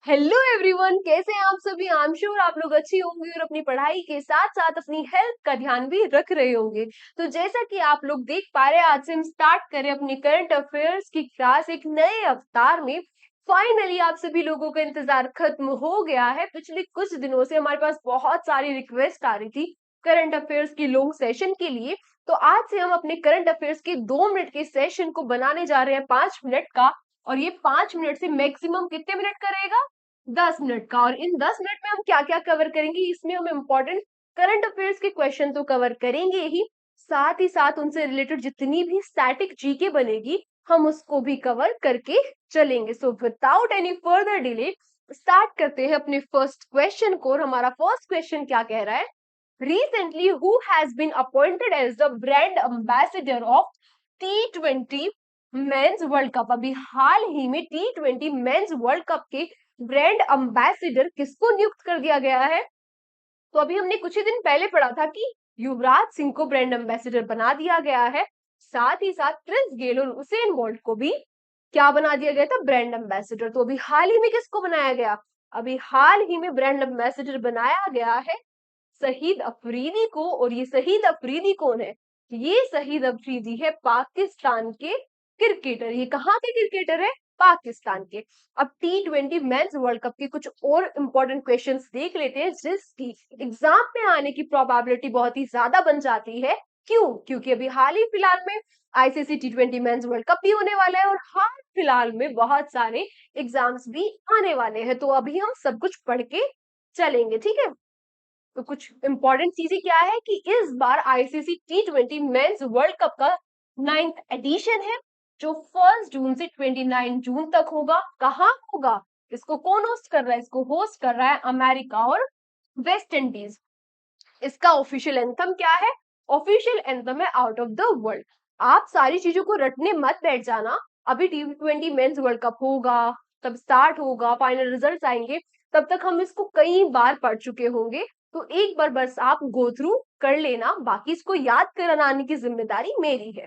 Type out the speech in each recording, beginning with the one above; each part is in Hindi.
हेलो एवरीवन, कैसे हैं आप सभी। आई एम श्योर आप लोग अच्छी होंगे और अपनी पढ़ाई के साथ साथ अपनी हेल्थ का ध्यान भी रख रहे होंगे। तो जैसा कि आप लोग देख पा रहे हैं, आज से हम स्टार्ट करें अपनी करंट अफेयर्स की क्लास एक नए अवतार में। फाइनली आप सभी लोगों का इंतजार खत्म हो गया है। पिछले कुछ दिनों से हमारे पास बहुत सारी रिक्वेस्ट आ रही थी करंट अफेयर्स की लॉन्ग सेशन के लिए। तो आज से हम अपने करंट अफेयर्स के 2 मिनट के सेशन को बनाने जा रहे हैं 5 मिनट का। और ये 5 मिनट से मैक्सिमम कितने मिनट का रहेगा? 10 मिनट का। और इन 10 मिनट में हम क्या क्या कवर करेंगे, इसमें हम इम्पोर्टेंट करंट अफेयर्स के क्वेश्चन तो कवर करेंगे ही, साथ ही साथ उनसे रिलेटेड जितनी भी स्टैटिक जीके बनेगी हम उसको भी कवर करके चलेंगे। So without any further delay start करते हैं अपने फर्स्ट क्वेश्चन को। और हमारा फर्स्ट क्वेश्चन क्या कह रहा है? Recently who has been appointed as the brand ambassador of T20 men's world cup. अभी हाल ही में T20 मेंस वर्ल्ड कप के ब्रांड एम्बेसडर किसको नियुक्त कर दिया गया है? तो अभी हमने कुछ ही दिन पहले पढ़ा था कि युवराज सिंह को ब्रांड एम्बेसडर बना दिया गया है। साथ ही साथ क्रिस गेल और उसेन बोल्ट को भी क्या बना दिया गया था? Brand ambassador. तो अभी हाल ही में किसको बनाया गया? अभी हाल ही में ब्रांड एम्बेसडर बनाया गया है शहीद अफरीदी को। और ये शहीद अफरीदी कौन है? ये शहीद अफरीदी है पाकिस्तान के क्रिकेटर। ये कहाँ के क्रिकेटर है? पाकिस्तान के। अब T20 मेंस वर्ल्ड कप के कुछ और इंपॉर्टेंट क्वेश्चंस देख लेते हैं जिसकी एग्जाम में आने की प्रोबेबिलिटी बहुत ही ज्यादा बन जाती है। क्यों? क्योंकि अभी हाल ही फिलहाल में ICC T20 men's world cup भी होने वाला है और हाल फिलहाल में बहुत सारे एग्जाम्स भी आने वाले हैं। तो अभी हम सब कुछ पढ़ के चलेंगे, ठीक है। तो कुछ इंपॉर्टेंट चीजें क्या है कि इस बार ICC T20 men's world cup का 9th एडिशन है जो 1 जून से 29 जून तक होगा। कहाँ होगा? इसको कौन होस्ट कर रहा है? इसको होस्ट कर रहा है अमेरिका और वेस्ट इंडीज। इसका ऑफिशियल एंथम क्या है? ऑफिशियल एंथम है आउट ऑफ द वर्ल्ड। आप सारी चीजों को रटने मत बैठ जाना। अभी T20 मेंस वर्ल्ड कप होगा, तब स्टार्ट होगा, फाइनल रिजल्ट आएंगे, तब तक हम इसको कई बार पढ़ चुके होंगे। तो एक बार बस आप गो थ्रू कर लेना, बाकी इसको याद कराने की जिम्मेदारी मेरी है,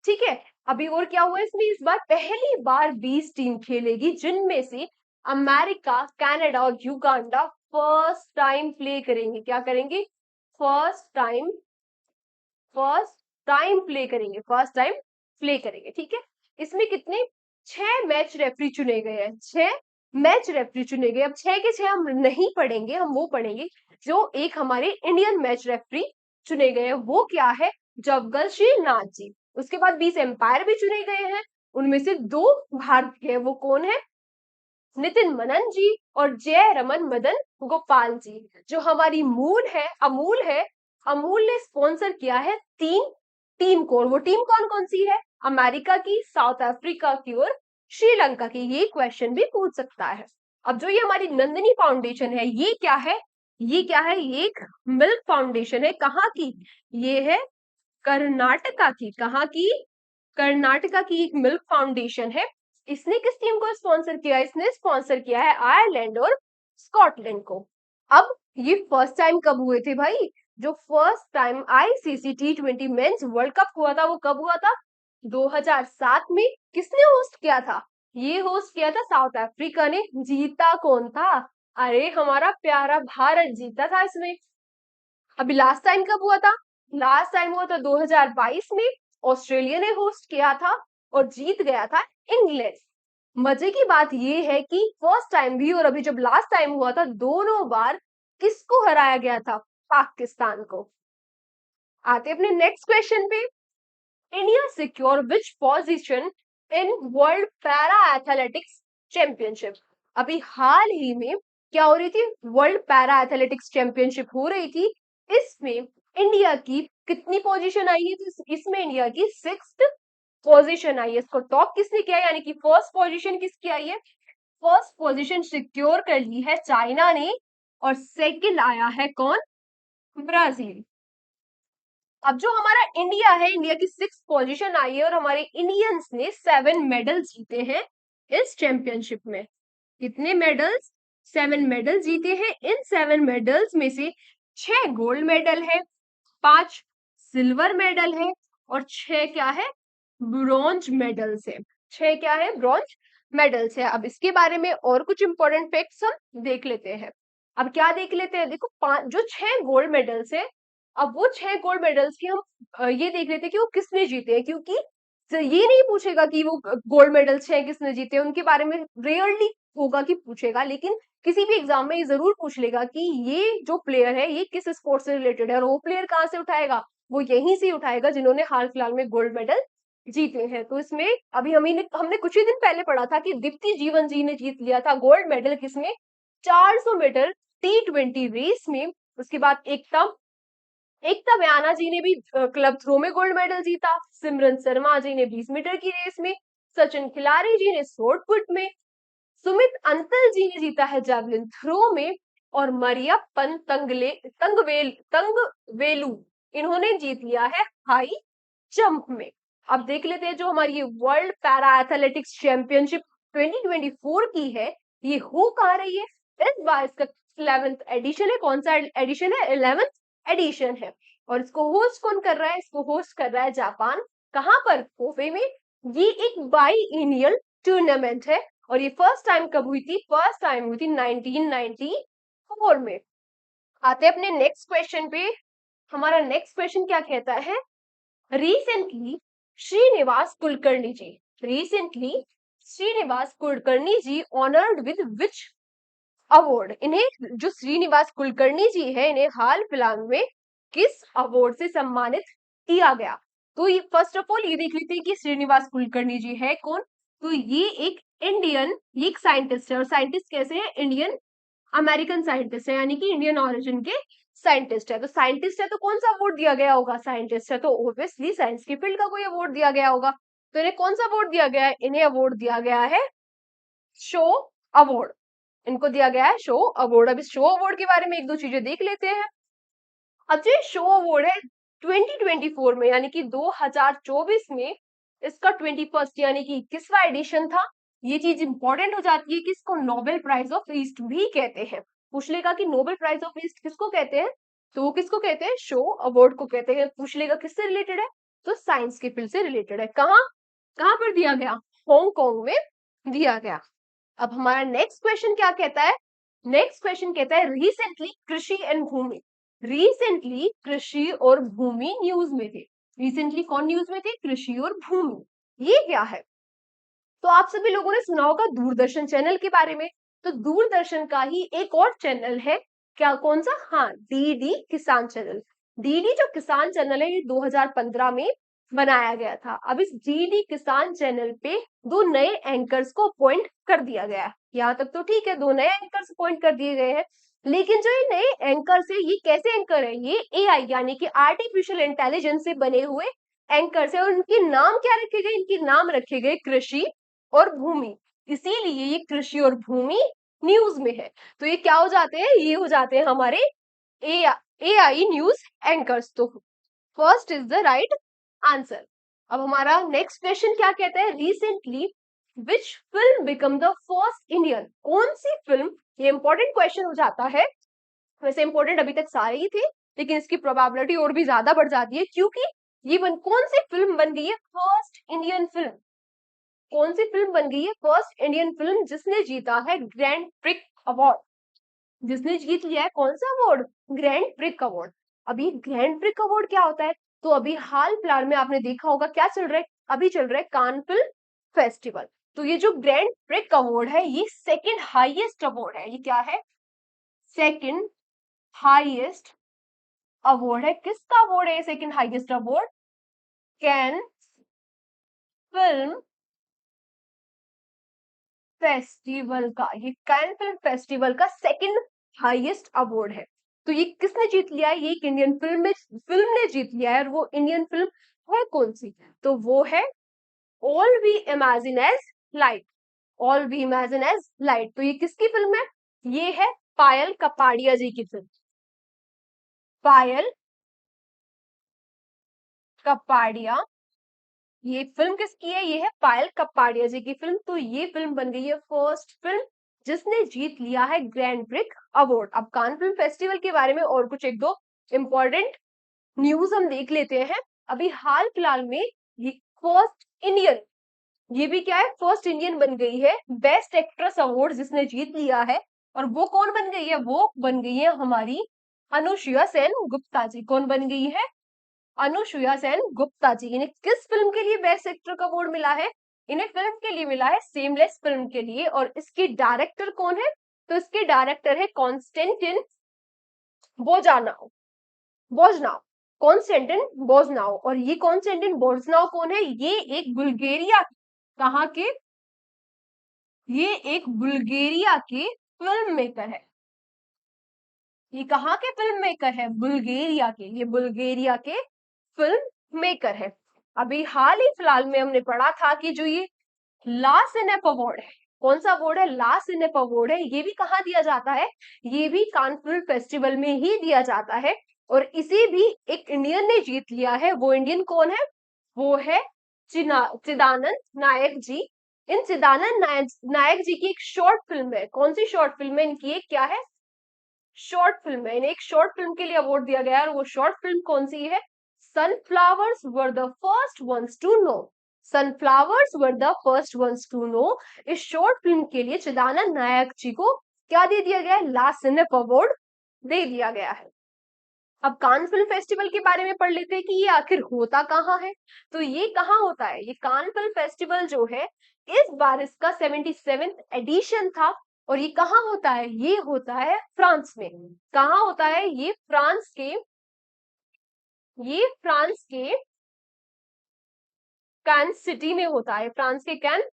ठीक है। अभी और क्या हुआ इसमें? इस बार पहली बार 20 टीम खेलेगी जिनमें से अमेरिका, कनाडा और युगांडा फर्स्ट टाइम प्ले करेंगे। क्या करेंगे? First time first time play करेंगे, ठीक है। इसमें कितने? 6 मैच रेफरी चुने गए हैं। 6 मैच रेफरी चुने गए। अब 6 के 6 हम नहीं पढ़ेंगे, हम वो पढ़ेंगे जो एक हमारे इंडियन मैच रेफरी चुने गए हैं। वो क्या है? जवगल श्रीनाथ जी। उसके बाद 20 एम्पायर भी चुने गए हैं, उनमें से 2 भारत के हैं। वो कौन है? नितिन मनन जी और जय रमन मदन गोपाल जी। जो हमारी अमूल ने स्पॉन्सर किया है 3 टीम को। और वो टीम कौन कौन सी है? अमेरिका की, साउथ अफ्रीका की और श्रीलंका की। ये क्वेश्चन भी पूछ सकता है। अब जो ये हमारी नंदिनी फाउंडेशन है, ये क्या है? ये एक मिल्क फाउंडेशन है। कहाँ की? ये है कर्नाटका की। कहाँ की? कर्नाटका की एक मिल्क फाउंडेशन है। इसने किस टीम को स्पॉन्सर किया? इसने स्पॉन्सर किया है आयरलैंड और स्कॉटलैंड को। अब ये फर्स्ट टाइम कब हुए थे भाई? जो first time ICC T20 men's world cup हुआ था वो कब हुआ था? 2007 में। किसने होस्ट किया था? ये होस्ट किया था साउथ अफ्रीका ने। जीता कौन था? अरे हमारा प्यारा भारत जीता था इसमें। अभी लास्ट टाइम कब हुआ था? लास्ट टाइम हुआ था 2022 में। ऑस्ट्रेलिया ने होस्ट किया था और जीत गया था इंग्लैंड। मजे की बात यह है कि फर्स्ट टाइम भी और अभी जब लास्ट टाइम हुआ था, दोनों बार किसको हराया गया था? पाकिस्तान को। आते अपने नेक्स्ट क्वेश्चन पे। India secure which position in world para athletics championship. अभी हाल ही में क्या हो रही थी? वर्ल्ड पैरा एथलेटिक्स चैंपियनशिप हो रही थी। इसमें इंडिया की कितनी पोजीशन आई है? तो इसमें इंडिया की 6th पोजीशन आई है। इसको टॉप किसने किया है? यानी कि फर्स्ट पोजीशन किसकी आई है? फर्स्ट पोजीशन सिक्योर कर ली है चाइना ने। और सेकंड आया है कौन? ब्राजील। अब जो हमारा इंडिया है, इंडिया की 6th पोजीशन आई है और हमारे इंडियंस ने 7 मेडल जीते हैं इस चैंपियनशिप में। कितने मेडल्स? 7 मेडल जीते हैं। इन 7 मेडल्स में से 6 गोल्ड मेडल है, 5 सिल्वर मेडल है और 6 क्या है? ब्रॉन्ज मेडल्स है। 6 क्या है? ब्रॉन्ज मेडल्स है। अब इसके बारे में और कुछ इंपॉर्टेंट फैक्ट्स हम देख लेते हैं। अब क्या देख लेते हैं, देखो पांच जो 6 गोल्ड मेडल्स है, अब वो 6 गोल्ड मेडल्स की हम ये देख लेते हैं कि वो किसने जीते हैं, क्योंकि ये नहीं पूछेगा कि वो गोल्ड मेडल 6 किसने जीते हैं, उनके बारे में रेयरली होगा कि पूछेगा, लेकिन किसी भी एग्जाम में ये जरूर पूछ लेगा कि ये जो प्लेयर है ये किस स्पोर्ट से रिलेटेड है, और वो प्लेयर कहाँ से उठाएगा, वो यहीं से उठाएगा जिन्होंने हाल फिलहाल में गोल्ड मेडल जीते हैं। तो इसमें अभी हमने कुछ ही दिन पहले पढ़ा था कि दीप्ति जीवन जी ने जीत लिया था गोल्ड मेडल, किसमें, 400 मीटर T20 रेस में। उसके बाद एकता एकता बयाना जी ने भी क्लब थ्रो में गोल्ड मेडल जीता, सिमरन शर्मा जी ने 20 मीटर की रेस में, सचिन खिलारी जी ने शॉट पुट में, सुमित अंतल जी ने जीता है जैवलिन थ्रो में, और मरियप्पन तंगवेलु इन्होंने जीत लिया है हाई जंप में। अब देख लेते हैं जो हमारी वर्ल्ड पैरा एथलेटिक्स चैंपियनशिप 2024 की है, ये हो कहाँ रही है, इस बार इसका 11th एडिशन है। कौन सा एडिशन है, 11th एडिशन है। और इसको होस्ट कौन कर रहा है, इसको होस्ट कर रहा है जापान। कहाँ पर, कोफे में। ये एक बाई एनियल टूर्नामेंट है, और ये फर्स्ट टाइम कब हुई थी, फर्स्ट टाइम हुई थी 1994 में। आते हैं अपने नेक्स्ट क्वेश्चन पे। हमारा नेक्स्ट क्वेश्चन क्या कहता है, recently Srinivas Kulkarni ji, recently Srinivas Kulkarni ji honoured with which award, इन्हें जो श्रीनिवास कुलकर्णी जी है इन्हें हाल फिलहाल में किस अवार्ड से सम्मानित किया गया। तो ये फर्स्ट ऑफ ऑल ये देख लेते हैं कि श्रीनिवास कुलकर्णी जी है कौन। तो ये एक इंडियन, ये एक साइंटिस्ट है, और साइंटिस्ट कैसे है, इंडियन अमेरिकन साइंटिस्ट है, यानी कि इंडियन ओरिजिन के साइंटिस्ट है। तो साइंटिस्ट है तो कौन सा अवार्ड दिया गया होगा, साइंटिस्ट है तो ऑब्वियसली साइंस की फील्ड का कोई अवार्ड दिया गया होगा। तो इन्हें कौन सा अवार्ड दिया गया है, इन्हें अवार्ड दिया गया है शो अवार्ड, इनको दिया गया है शो अवार्ड। अब इस शो अवार्ड के बारे में एक दो चीजें देख लेते हैं। अब जो शो अवार्ड है 2024 में, यानी कि 2024 में इसका 21st यानी कि 21वां एडिशन था। ये चीज इंपॉर्टेंट हो जाती है कि इसको नोबेल प्राइज ऑफ ईस्ट भी कहते हैं। पूछ लेगा कि नोबेल प्राइज ऑफ ईस्ट किसको कहते हैं, तो वो किसको कहते हैं, शो अवार्ड को कहते हैं। पूछ लेगा किससे रिलेटेड है, तो साइंस के फील्ड से रिलेटेड है। कहाँ कहाँ पर दिया गया, हांगकांग में दिया गया। अब हमारा नेक्स्ट क्वेश्चन क्या कहता है, नेक्स्ट क्वेश्चन कहता है रिसेंटली कृषि एंड भूमि, रिसेंटली कृषि और भूमि न्यूज में थे। रिसेंटली कौन न्यूज में थे, कृषि और भूमि। ये क्या है, तो आप सभी लोगों ने सुना होगा दूरदर्शन चैनल के बारे में। तो दूरदर्शन का ही एक और चैनल है, क्या कौन सा, हाँ डीडी किसान चैनल। डीडी जो किसान चैनल है ये 2015 में बनाया गया था। अब इस डीडी किसान चैनल पे 2 नए एंकर्स को अपॉइंट कर दिया गया है। यहाँ तक तो ठीक है, 2 नए एंकर्स अपॉइंट कर दिए गए हैं, लेकिन जो ये नए एंकर्स है ये कैसे एंकर है, ये एआई यानी कि आर्टिफिशियल इंटेलिजेंस से बने हुए एंकर्स है। और उनके नाम क्या रखे गए, इनके नाम रखे गए कृषि और भूमि, इसीलिए ये कृषि और भूमि न्यूज में है। तो ये क्या हो जाते हैं, ये हो जाते हैं हमारे एआई न्यूज एंकर्स। तो first is the right answer. अब हमारा नेक्स्ट क्वेश्चन क्या कहता है, recently which film become the first Indian, कौन सी फिल्म, ये इंपॉर्टेंट क्वेश्चन हो जाता है। वैसे इंपॉर्टेंट अभी तक सारे ही थे, लेकिन इसकी प्रोबेबिलिटी और भी ज्यादा बढ़ जाती है, क्योंकि ये कौन सी फिल्म बन गई है फर्स्ट इंडियन फिल्म, कौन सी फिल्म बन गई है फर्स्ट इंडियन फिल्म जिसने जीता है ग्रैंड प्रिक अवार्ड, जिसने जीत लिया है कौन सा अवार्ड, ग्रैंड प्रिक अवार्ड। अभी ग्रैंड प्रिक अवार्ड क्या होता है, तो अभी हाल फिलहाल में आपने देखा होगा क्या चल रहा है, अभी चल रहा है कान फिल्म फेस्टिवल। तो ये जो ग्रैंड प्रिक अवार्ड है ये सेकंड हाईएस्ट अवार्ड है, ये क्या है, सेकंड हाईएस्ट अवार्ड है। किसका अवार्ड है second highest award, can film festival का, ये कैन फिल्म फेस्टिवल का सेकंड हाईएस्ट अवार्ड है। तो ये किसने जीत लिया है, ये एक इंडियन फिल्म ने जीत लिया है। और वो इंडियन फिल्म है कौन सी, तो वो है all we imagine as light, all we imagine as light. तो ये किसकी फिल्म है, ये है पायल कपाड़िया जी की फिल्म, पायल कपाड़िया, ये फिल्म किसकी है, ये है पायल कपाड़िया जी की फिल्म। तो ये फिल्म बन गई है फर्स्ट फिल्म जिसने जीत लिया है ग्रैंड प्रिक अवार्ड। अब कान फिल्म फेस्टिवल के बारे में और कुछ एक दो इंपॉर्टेंट न्यूज हम देख लेते हैं। अभी हाल फिलहाल में ये फर्स्ट इंडियन ये भी क्या है, फर्स्ट इंडियन बन गई है बेस्ट एक्ट्रेस अवार्ड जिसने जीत लिया है। और वो कौन बन गई है, वो बन गई है हमारी अनुसुईया सेन गुप्ता जी। कौन बन गई है, अनुसुईया सेन गुप्ता जी। इन्हें किस फिल्म के लिए बेस्ट एक्टर का अवार्ड मिला है, इन्हें फिल्म के लिए मिला है सेमलेस फिल्म के लिए। और इसकी डायरेक्टर कौन है, तो इसके डायरेक्टर है कॉन्स्टेंटिन बोजानाव, बोजनाव, कॉन्स्टेंटिन बोजनाव। और ये कॉन्स्टेंटिन बोजनाव कौन है, ये एक बुल्गारिया, कहाँ के, ये एक बुल्गारिया के फिल्म मेकर है। ये कहाँ के फिल्म मेकर है, बुल्गारिया के, ये बुल्गारिया के फिल्म मेकर है। अभी हाल ही फिलहाल में हमने पढ़ा था कि जो ये ला सिनेप अवार्ड है, कौन सा अवार्ड है, ला सिनेप अवार्ड है, ये भी कहाँ दिया जाता है, ये भी कान फिल्म फेस्टिवल में ही दिया जाता है। और इसे भी एक इंडियन ने जीत लिया है। वो इंडियन कौन है, वो है चिदानंद नायक जी। इन चिदानंद नायक जी की एक शॉर्ट फिल्म है, कौन सी शॉर्ट फिल्म है इनकी, एक क्या है, शॉर्ट फिल्म है। इन्हें एक शॉर्ट फिल्म के लिए अवार्ड दिया गया है। और वो शॉर्ट फिल्म कौन सी है, sunflowers were the first ones to know, sunflowers were the first ones to know. इस शॉर्ट फिल्म के लिए चिदानंद नायक जी को क्या दे दिया गया है, ला सिनेप अवार्ड दे दिया गया है। अब कान फिल्म फेस्टिवल के बारे में पढ़ लेते हैं कि ये आखिर होता कहाँ है। तो ये कहाँ होता है, ये कान फिल्म फेस्टिवल जो है, इस बार इसका 77th एडिशन था। और ये कहाँ होता है, ये होता है फ्रांस में। कहाँ होता है, ये फ्रांस के, ये फ्रांस के कैन सिटी में होता है, फ्रांस के कैन,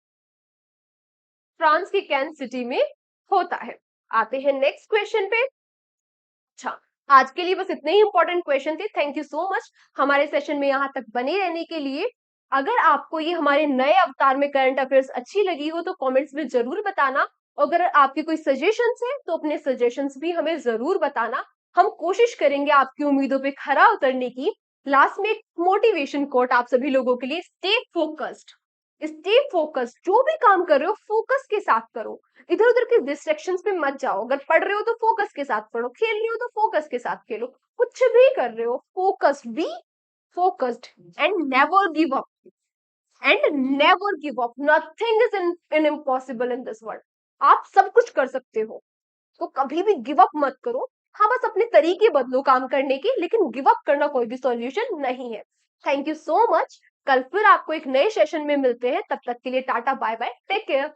फ्रांस के कैन सिटी में होता है। आते हैं नेक्स्ट क्वेश्चन पे। अच्छा, आज के लिए बस इतने ही इंपॉर्टेंट क्वेश्चन थे। थैंक यू सो मच हमारे सेशन में यहाँ तक बने रहने के लिए। अगर आपको ये हमारे नए अवतार में करंट अफेयर्स अच्छी लगी हो तो कमेंट्स में जरूर बताना। अगर आपके कोई सजेशंस है तो अपने सजेशंस भी हमें जरूर बताना। हम कोशिश करेंगे आपकी उम्मीदों पे खरा उतरने की। लास्ट में एक मोटिवेशन कोट आप सभी लोगों के लिए, स्टे फोकस्ड, स्टे फोकस्ड। जो भी काम कर रहे हो फोकस के साथ करो, इधर उधर के डिस्ट्रैक्शंस पे मत जाओ। अगर पढ़ रहे हो तो फोकस के साथ पढ़ो, खेल रहे हो तो फोकस के साथ खेलो, कुछ भी कर रहे हो focused, be focused and never give up, and never give up. Nothing is in impossible in this world. आप सब कुछ कर सकते हो, तो कभी भी गिव अप मत करो। हाँ, बस अपने तरीके बदलो काम करने के, लेकिन गिव अप करना कोई भी सॉल्यूशन नहीं है। Thank you so much. कल फिर आपको एक नए सेशन में मिलते हैं, तब तक के लिए tata bye bye, take care.